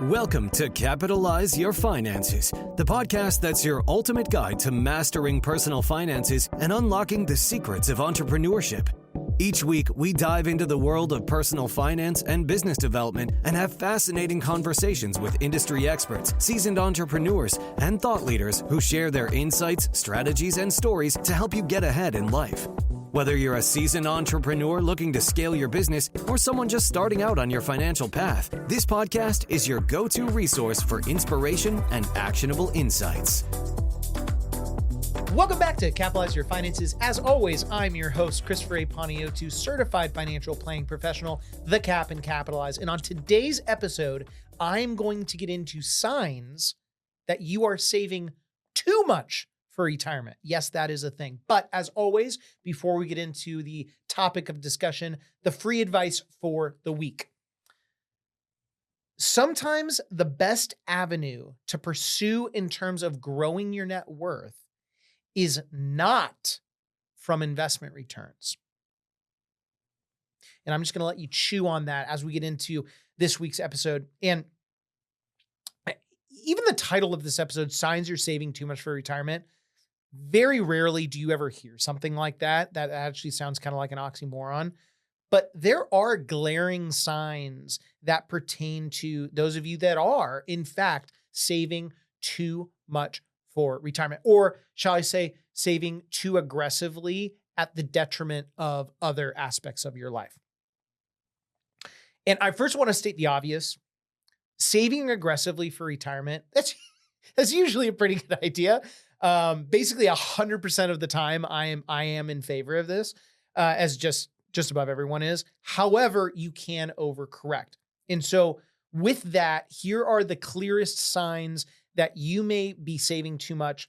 Welcome to Capitalize Your Finances, the podcast that's your ultimate guide to mastering personal finances and unlocking the secrets of entrepreneurship. Each week, we dive into the world of personal finance and business development and have fascinating conversations with industry experts, seasoned entrepreneurs, and thought leaders who share their insights, strategies, and stories to help you get ahead in life. Whether you're a seasoned entrepreneur looking to scale your business or someone just starting out on your financial path, this podcast is your go-to resource for inspiration and actionable insights. Welcome back to Capitalize Your Finances. As always, I'm your host, Christopher A. Poniotu, certified financial planning professional, the Cap and Capitalize. And on today's episode, I'm going to get into signs that you are saving too much for retirement. Yes, that is a thing. But as always, before we get into the topic of discussion, the free advice for the week. Sometimes the best avenue to pursue in terms of growing your net worth is not from investment returns. And I'm just going to let you chew on that as we get into this week's episode. And even the title of this episode, Signs You're Saving Too Much for Retirement, very rarely do you ever hear something like that. That actually sounds kind of like an oxymoron. But there are glaring signs that pertain to those of you that are, in fact, saving too much for retirement, or shall I say, saving too aggressively at the detriment of other aspects of your life. And I first want to state the obvious. Saving aggressively for retirement, that's usually a pretty good idea. Basically 100% of the time I am in favor of this, as just about everyone is. However, you can overcorrect. And so with that, here are the clearest signs that you may be saving too much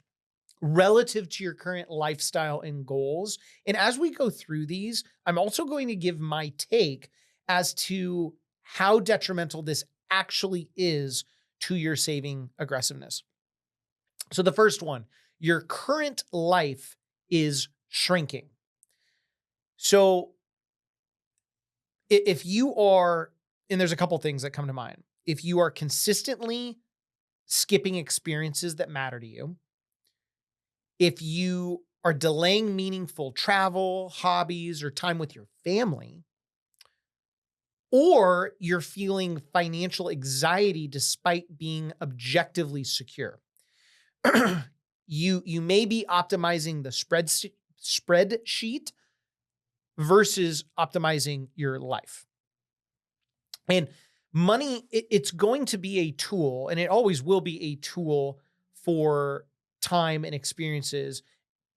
relative to your current lifestyle and goals. And as we go through these, I'm also going to give my take as to how detrimental this actually is to your saving aggressiveness. So the first one, your current life is shrinking. So if you are, and there's a couple things that come to mind. If you are consistently skipping experiences that matter to you, if you are delaying meaningful travel, hobbies, or time with your family, or you're feeling financial anxiety despite being objectively secure, you may be optimizing the spreadsheet versus optimizing your life. And money, it's going to be a tool, and it always will be a tool for time and experiences.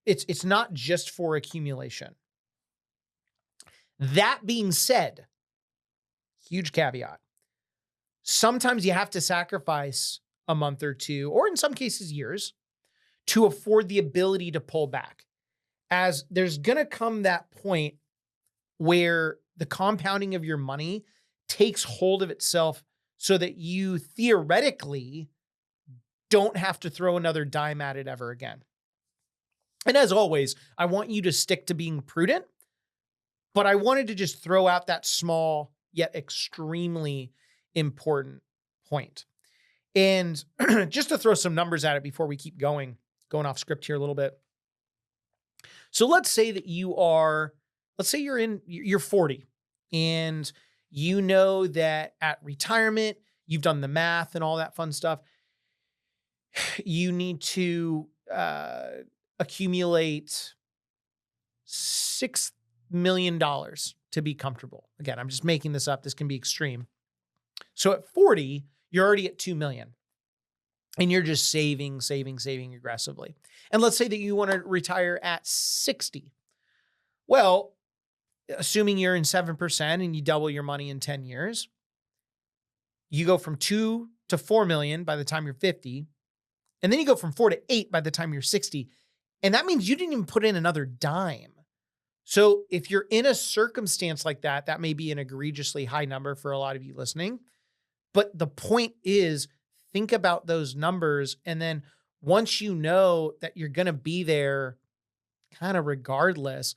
It's not just for accumulation. That being said, huge caveat, sometimes you have to sacrifice a month or two, or in some cases years, to afford the ability to pull back. As there's going to come that point where the compounding of your money takes hold of itself so that you theoretically don't have to throw another dime at it ever again. And as always, I want you to stick to being prudent, but I wanted to just throw out that small yet extremely important point. And just to throw some numbers at it before we keep going off script here a little bit. So let's say that you're 40 and you know that at retirement, you've done the math and all that fun stuff. You need to accumulate $6 million to be comfortable. Again, I'm just making this up. This can be extreme. So at 40, you're already at $2 million. And you're just saving aggressively. And let's say that you want to retire at 60. Well, assuming you're in 7% and you double your money in 10 years, you go from 2 to 4 million by the time you're 50. And then you go from 4 to 8 by the time you're 60. And that means you didn't even put in another dime. So if you're in a circumstance like that, that may be an egregiously high number for a lot of you listening. But the point is, think about those numbers. And then once you know that you're going to be there kind of regardless,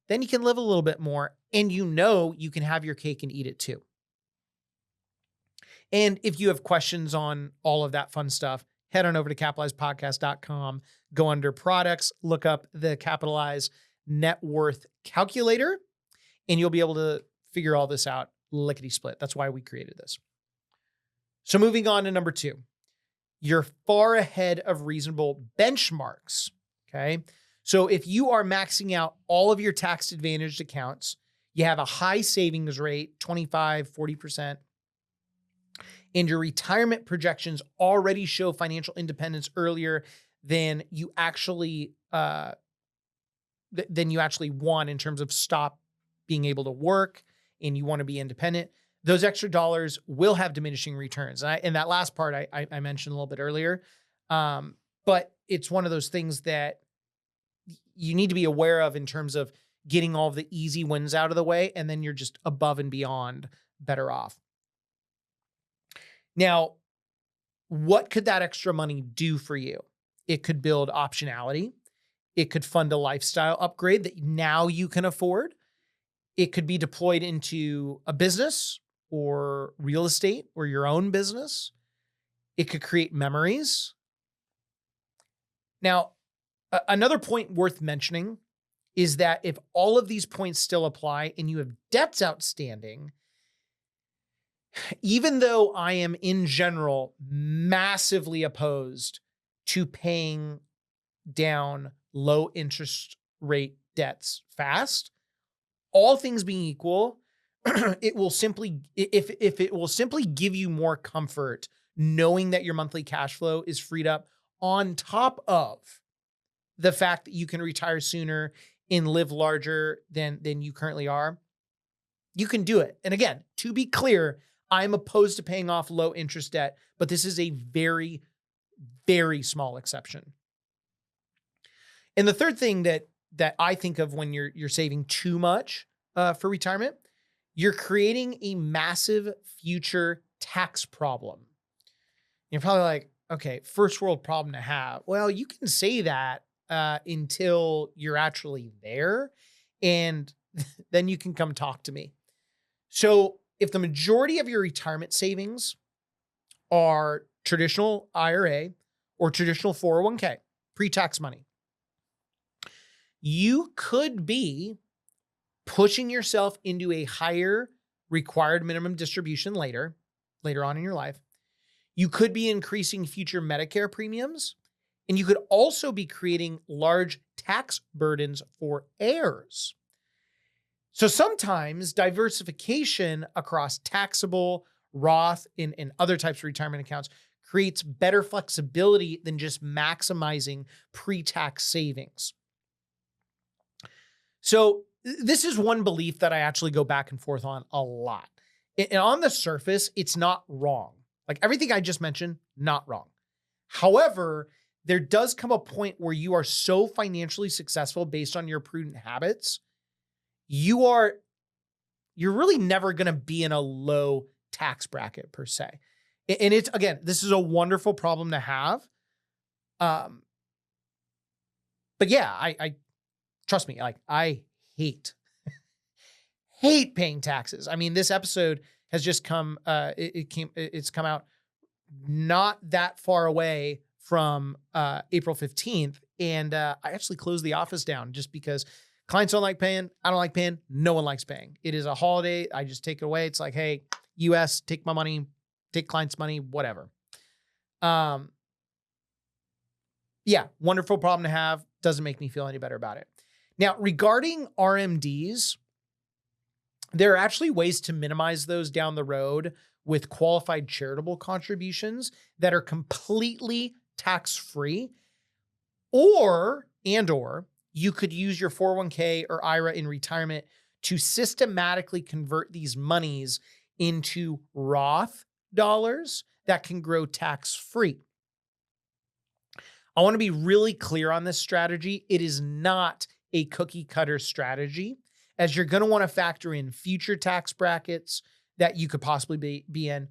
then you can live a little bit more and you know you can have your cake and eat it too. And if you have questions on all of that fun stuff, head on over to capitalizepodcast.com, go under products, look up the Capitalize Net Worth Calculator, and you'll be able to figure all this out lickety split. That's why we created this. So moving on to number 2, you're far ahead of reasonable benchmarks. Okay. So if you are maxing out all of your tax advantaged accounts, you have a high savings rate, 25, 40%, and your retirement projections already show financial independence earlier than you actually want in terms of stop being able to work and you want to be independent, those extra dollars will have diminishing returns. And that last part I mentioned a little bit earlier, but it's one of those things that you need to be aware of in terms of getting all of the easy wins out of the way, and then you're just above and beyond better off. Now, what could that extra money do for you? It could build optionality. It could fund a lifestyle upgrade that now you can afford. It could be deployed into a business or real estate or your own business. It could create memories. Now, another point worth mentioning is that if all of these points still apply and you have debts outstanding, even though I am in general massively opposed to paying down low interest rate debts fast, all things being equal, it will simply, if it will simply give you more comfort knowing that your monthly cash flow is freed up on top of the fact that you can retire sooner and live larger than you currently are, you can do it. And again, to be clear, I'm opposed to paying off low interest debt, but this is a very, very small exception. And the third thing that I think of when you're saving too much for retirement, you're creating a massive future tax problem. You're probably like, okay, first world problem to have. Well, you can say that until you're actually there, and then you can come talk to me. So if the majority of your retirement savings are traditional IRA or traditional 401k, pre-tax money, you could be pushing yourself into a higher required minimum distribution later on in your life. You could be increasing future Medicare premiums, and you could also be creating large tax burdens for heirs. So sometimes diversification across taxable, Roth, and other types of retirement accounts creates better flexibility than just maximizing pre-tax savings. So this is one belief that I actually go back and forth on a lot. And on the surface, it's not wrong. Like everything I just mentioned, not wrong. However, there does come a point where you are so financially successful based on your prudent habits, you're really never going to be in a low tax bracket per se. And it's, again, this is a wonderful problem to have. But yeah, I trust me, like I hate paying taxes. I mean, this episode has just come, it's come out not that far away from April 15th. And I actually closed the office down just because clients don't like paying. I don't like paying. No one likes paying. It is a holiday. I just take it away. It's like, hey, US, take my money, take clients' money, whatever. Yeah, wonderful problem to have. Doesn't make me feel any better about it. Now, regarding RMDs, there are actually ways to minimize those down the road with qualified charitable contributions that are completely tax-free, or you could use your 401k or IRA in retirement to systematically convert these monies into Roth dollars that can grow tax-free. I want to be really clear on this strategy. It is not a cookie cutter strategy, as you're going to want to factor in future tax brackets that you could possibly be in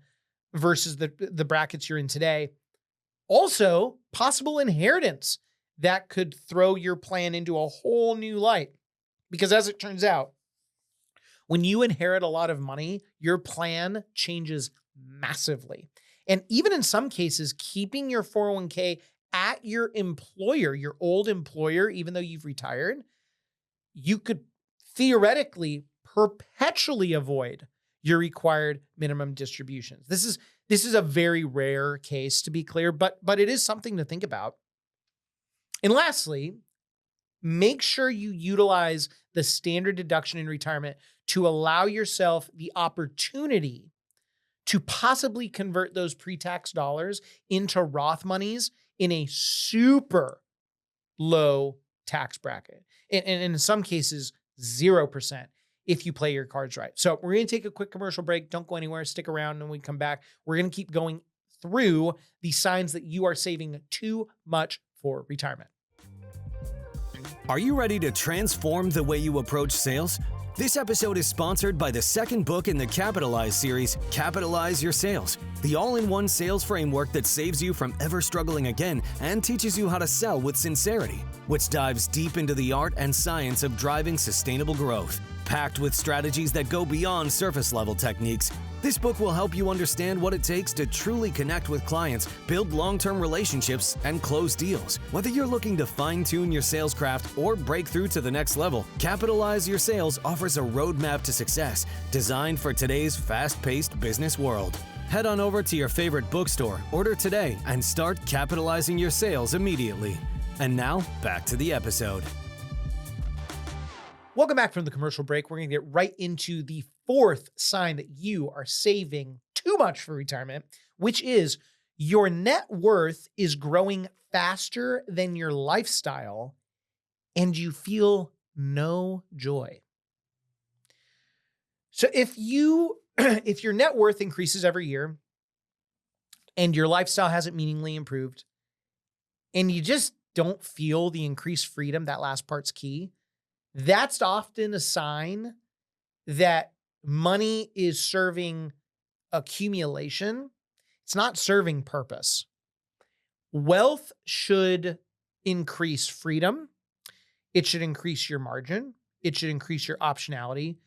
versus the brackets you're in today. Also, possible inheritance that could throw your plan into a whole new light. Because as it turns out, when you inherit a lot of money, your plan changes massively. And even in some cases, keeping your 401k at your employer, your old employer, even though you've retired, you could theoretically perpetually avoid your required minimum distributions. This is a very rare case, to be clear, but it is something to think about. And lastly, make sure you utilize the standard deduction in retirement to allow yourself the opportunity to possibly convert those pre-tax dollars into Roth monies in a super low tax bracket. And in some cases, 0% if you play your cards right. So we're going to take a quick commercial break. Don't go anywhere. Stick around. And when we come back, we're going to keep going through the signs that you are saving too much for retirement. Are you ready to transform the way you approach sales? This episode is sponsored by the second book in the Capitalize series, Capitalize Your Sales, the all-in-one sales framework that saves you from ever struggling again and teaches you how to sell with sincerity, which dives deep into the art and science of driving sustainable growth. Packed with strategies that go beyond surface-level techniques, this book will help you understand what it takes to truly connect with clients, build long-term relationships, and close deals. Whether you're looking to fine-tune your sales craft or break through to the next level, Capitalize Your Sales offers a roadmap to success designed for today's fast-paced business world. Head on over to your favorite bookstore, order today, and start capitalizing your sales immediately. And now, back to the episode. Welcome back from the commercial break. We're going to get right into the fourth sign that you are saving too much for retirement, which is your net worth is growing faster than your lifestyle and you feel no joy. So if your net worth increases every year and your lifestyle hasn't meaningfully improved and you just don't feel the increased freedom, that last part's key, that's often a sign that money is serving accumulation. It's not serving purpose. Wealth should increase freedom. It should increase your margin. It should increase your optionality.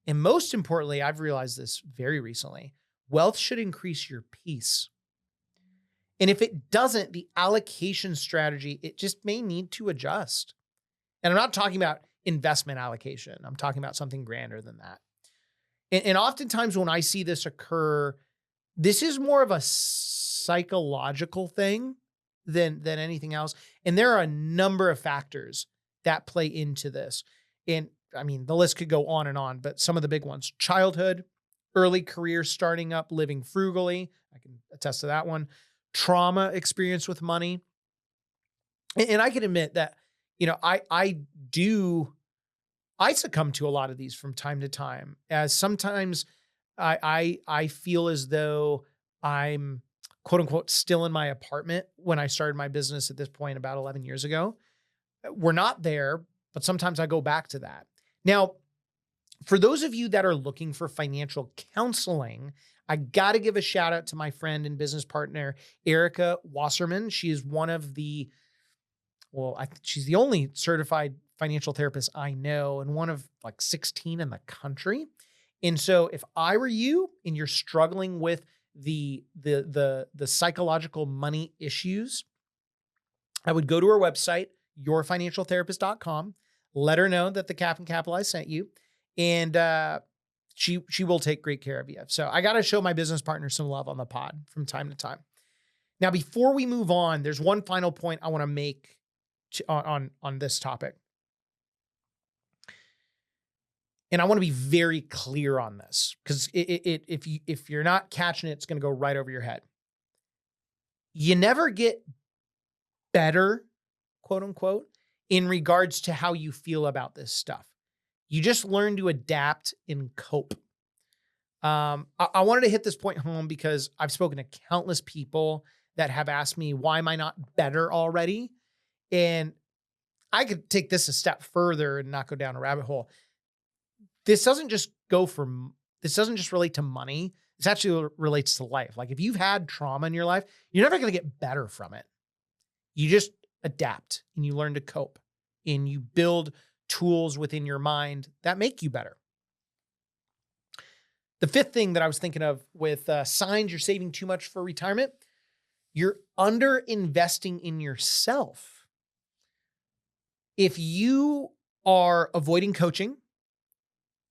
And most importantly, I've realized this very recently, wealth should increase your peace. And if it doesn't, the allocation strategy, it just may need to adjust. And I'm not talking about investment allocation. I'm talking about something grander than that. And oftentimes when I see this occur, this is more of a psychological thing than anything else. And there are a number of factors that play into this. And I mean, the list could go on and on, but some of the big ones: childhood, early career starting up, living frugally. I can attest to that one. Trauma experience with money. And I can admit that, I succumb to a lot of these from time to time, as sometimes I feel as though I'm quote unquote still in my apartment when I started my business at this point about 11 years ago. We're not there, but sometimes I go back to that. Now, for those of you that are looking for financial counseling, I got to give a shout out to my friend and business partner, Erica Wasserman. She is one of the, she's the only certified financial therapist I know, and one of like 16 in the country. And so if I were you and you're struggling with the psychological money issues, I would go to her website, yourfinancialtherapist.com, let her know that the Cap and Capitalize sent you, and she will take great care of you. So I got to show my business partner some love on the pod from time to time. Now, before we move on, there's one final point I want to make on this topic. And I want to be very clear on this, because if you're not catching it, it's going to go right over your head. You never get better, quote unquote, in regards to how you feel about this stuff. You just learn to adapt and cope. I wanted to hit this point home because I've spoken to countless people that have asked me, why am I not better already? And I could take this a step further and not go down a rabbit hole. This doesn't just relate to money. This actually relates to life. Like if you've had trauma in your life, you're never going to get better from it. You just adapt and you learn to cope and you build tools within your mind that make you better. The fifth thing that I was thinking of with signs you're saving too much for retirement, you're under investing in yourself. If you are avoiding coaching,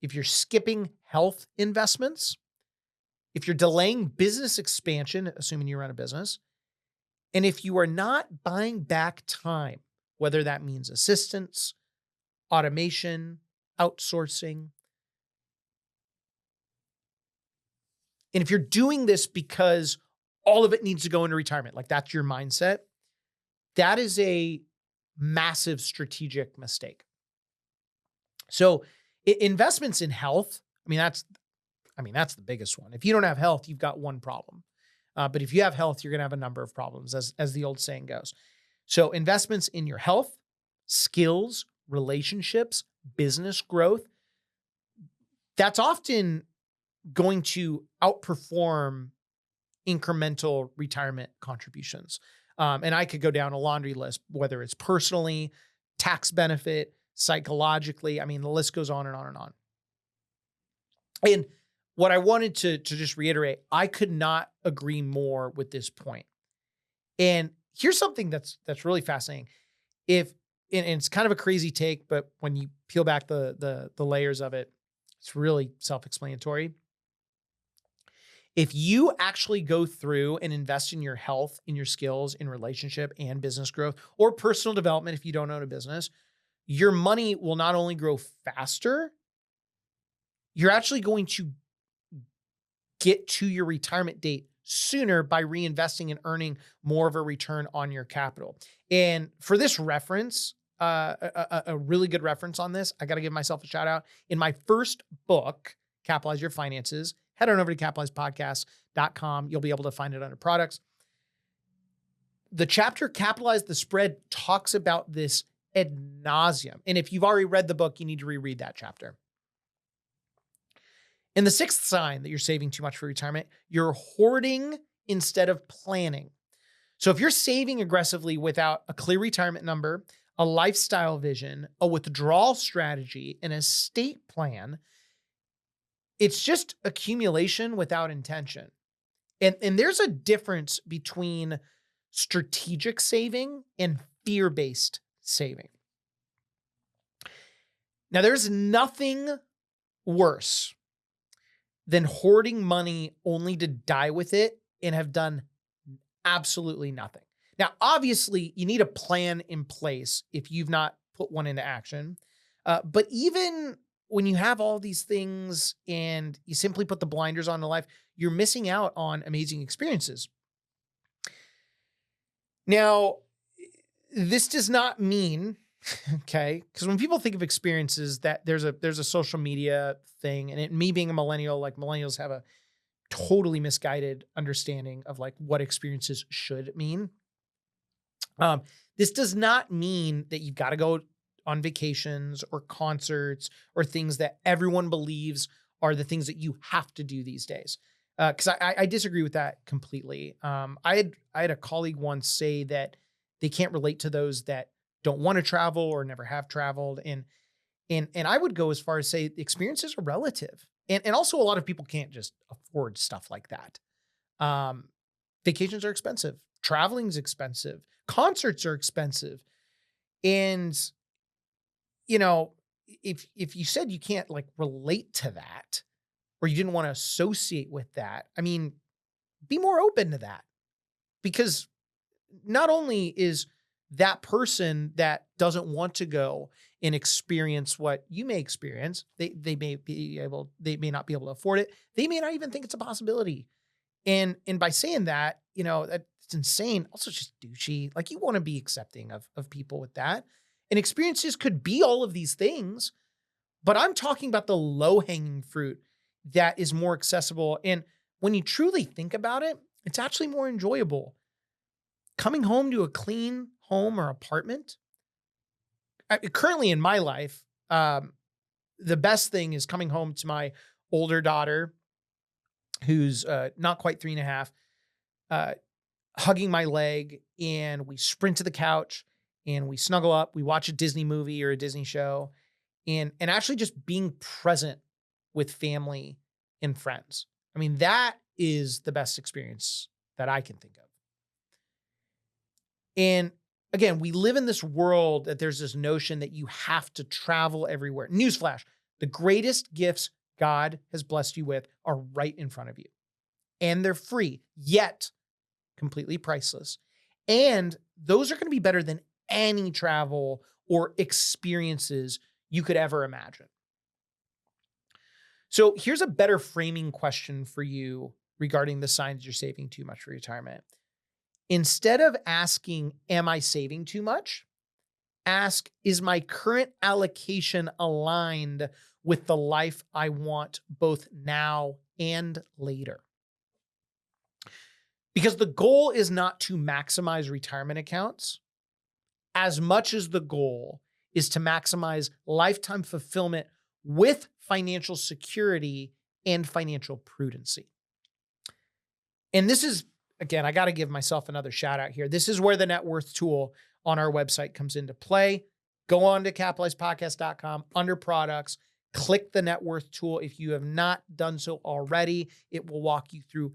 if you're skipping health investments, if you're delaying business expansion, assuming you run a business, and if you are not buying back time, whether that means assistance, automation, outsourcing, and if you're doing this because all of it needs to go into retirement, like that's your mindset, that is a massive strategic mistake. So investments in health, that's the biggest one. If you don't have health, you've got one problem. But if you have health, you're going to have a number of problems, as the old saying goes. So investments in your health, skills, relationships, business growth, that's often going to outperform incremental retirement contributions. And I could go down a laundry list, whether it's personally, tax benefit, psychologically. The list goes on and on and on. And what I wanted to just reiterate, I could not agree more with this point. And here's something that's really fascinating. And it's kind of a crazy take, but when you peel back the layers of it, it's really self-explanatory. If you actually go through and invest in your health, in your skills, in relationship and business growth, or personal development, if you don't own a business, your money will not only grow faster, you're actually going to get to your retirement date sooner by reinvesting and earning more of a return on your capital. And for this reference, a really good reference on this, I got to give myself a shout out. In my first book, Capitalize Your Finances, head on over to capitalizepodcast.com. You'll be able to find it under products. The chapter Capitalize the Spread talks about this ad nauseum. And if you've already read the book, you need to reread that chapter. And the sixth sign that you're saving too much for retirement, you're hoarding instead of planning. So if you're saving aggressively without a clear retirement number, a lifestyle vision, a withdrawal strategy, an estate plan, it's just accumulation without intention. And there's a difference between strategic saving and fear-based saving. Now, there's nothing worse than hoarding money only to die with it and have done absolutely nothing. Now, obviously, you need a plan in place if you've not put one into action. But even when you have all these things and you simply put the blinders on to life, you're missing out on amazing experiences. Now, this does not mean, okay, because when people think of experiences, that there's a social media thing, and me being a millennial, like millennials have a totally misguided understanding of like what experiences should mean. This does not mean that you've got to go on vacations or concerts or things that everyone believes are the things that you have to do these days. Because I disagree with that completely. I had a colleague once say that they can't relate to those that don't want to travel or never have traveled. And I would go as far as say experiences are relative. And also a lot of people can't just afford stuff like that. Vacations are expensive. Traveling's expensive. Concerts are expensive. And, you know, if you said you can't like relate to that or you didn't want to associate with that, I mean, be more open to that, because not only is that person that doesn't want to go and experience what you may experience, they may not be able to afford it. They may not even think it's a possibility. And by saying that, you know, that's insane. Also just douchey. Like you want to be accepting of people with that. And experiences could be all of these things, but I'm talking about the low-hanging fruit that is more accessible. And when you truly think about it, it's actually more enjoyable. Coming home to a clean home or apartment. Currently in my life, the best thing is coming home to my older daughter, who's not quite 3.5, hugging my leg, and we sprint to the couch and we snuggle up. We watch a Disney movie or a Disney show, and actually just being present with family and friends. I mean, that is the best experience that I can think of. And again, we live in this world that there's this notion that you have to travel everywhere. Newsflash, the greatest gifts God has blessed you with are right in front of you. And they're free, yet completely priceless. And those are going to be better than any travel or experiences you could ever imagine. So here's a better framing question for you regarding the signs you're saving too much for retirement. Instead of asking, am I saving too much? Ask, is my current allocation aligned with the life I want both now and later? Because the goal is not to maximize retirement accounts as much as the goal is to maximize lifetime fulfillment with financial security and financial prudency. And this is, again, I got to give myself another shout out here. This is where the net worth tool on our website comes into play. Go on to capitalizepodcast.com under products, click the net worth tool. If you have not done so already, it will walk you through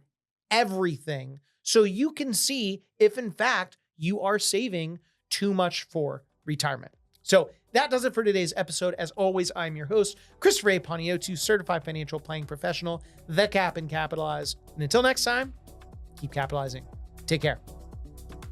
everything so you can see if in fact you are saving too much for retirement. So that does it for today's episode. As always, I'm your host, Christopher A. Paniotu, certified financial planning professional, the Cap and Capitalize. And until next time, keep capitalizing. Take care.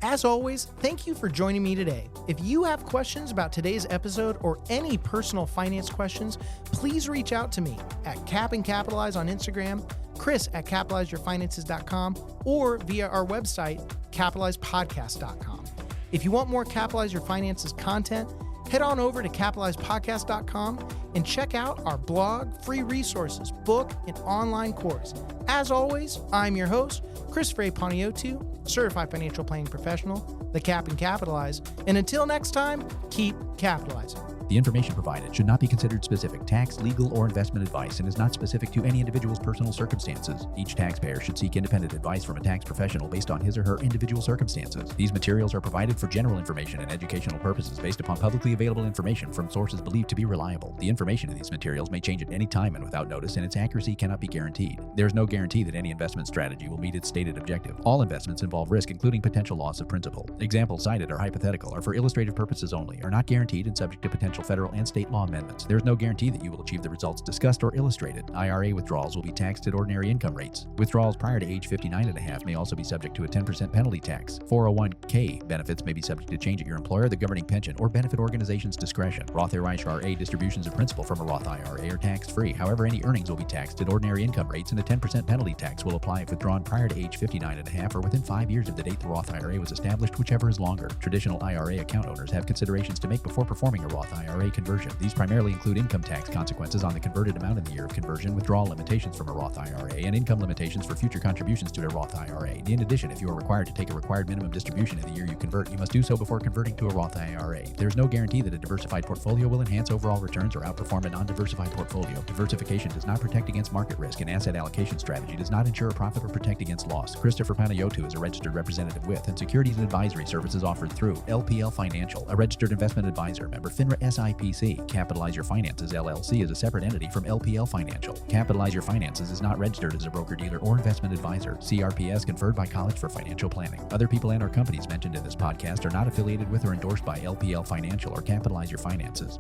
As always, thank you for joining me today. If you have questions about today's episode or any personal finance questions, please reach out to me at Cap and Capitalize on Instagram, Chris at capitalizeyourfinances.com, or via our website, capitalizepodcast.com. If you want more Capitalize Your Finances content, head on over to capitalizepodcast.com and check out our blog, free resources, book, and online course. As always, I'm your host, Christopher A. Paniotu, certified financial planning professional, the Cap and Capitalize. And until next time, keep capitalizing. The information provided should not be considered specific tax, legal, or investment advice and is not specific to any individual's personal circumstances. Each taxpayer should seek independent advice from a tax professional based on his or her individual circumstances. These materials are provided for general information and educational purposes based upon publicly available information from sources believed to be reliable. The information in these materials may change at any time and without notice, and its accuracy cannot be guaranteed. There is no guarantee that any investment strategy will meet its stated objective. All investments involve risk, including potential loss of principal. Examples cited are hypothetical, are for illustrative purposes only, are not guaranteed, and subject to potential federal and state law amendments. There is no guarantee that you will achieve the results discussed or illustrated. IRA withdrawals will be taxed at ordinary income rates. Withdrawals prior to age 59 and a half may also be subject to a 10% penalty tax. 401k benefits may be subject to change at your employer, the governing pension, or benefit organization's discretion. Roth IRA distributions of principal from a Roth IRA are tax-free. However, any earnings will be taxed at ordinary income rates, and a 10% penalty tax will apply if withdrawn prior to age 59 and a half or within 5 years of the date the Roth IRA was established, whichever is longer. Traditional IRA account owners have considerations to make before performing a Roth IRA conversion. These primarily include income tax consequences on the converted amount in the year of conversion, withdrawal limitations from a Roth IRA, and income limitations for future contributions to a Roth IRA. In addition, if you are required to take a required minimum distribution in the year you convert, you must do so before converting to a Roth IRA. There is no guarantee that a diversified portfolio will enhance overall returns or outperform a non-diversified portfolio. Diversification does not protect against market risk, and asset allocation strategy does not ensure a profit or protect against loss. Christopher Paniotu is a registered representative with and securities and advisory services offered through LPL Financial, a registered investment advisor, member FINRA SIPC. Capitalize Your Finances LLC is a separate entity from LPL Financial. Capitalize Your Finances is not registered as a broker-dealer or investment advisor. CRPS conferred by College for Financial Planning. Other people and/or companies mentioned in this podcast are not affiliated with or endorsed by LPL Financial or Capitalize Your Finances.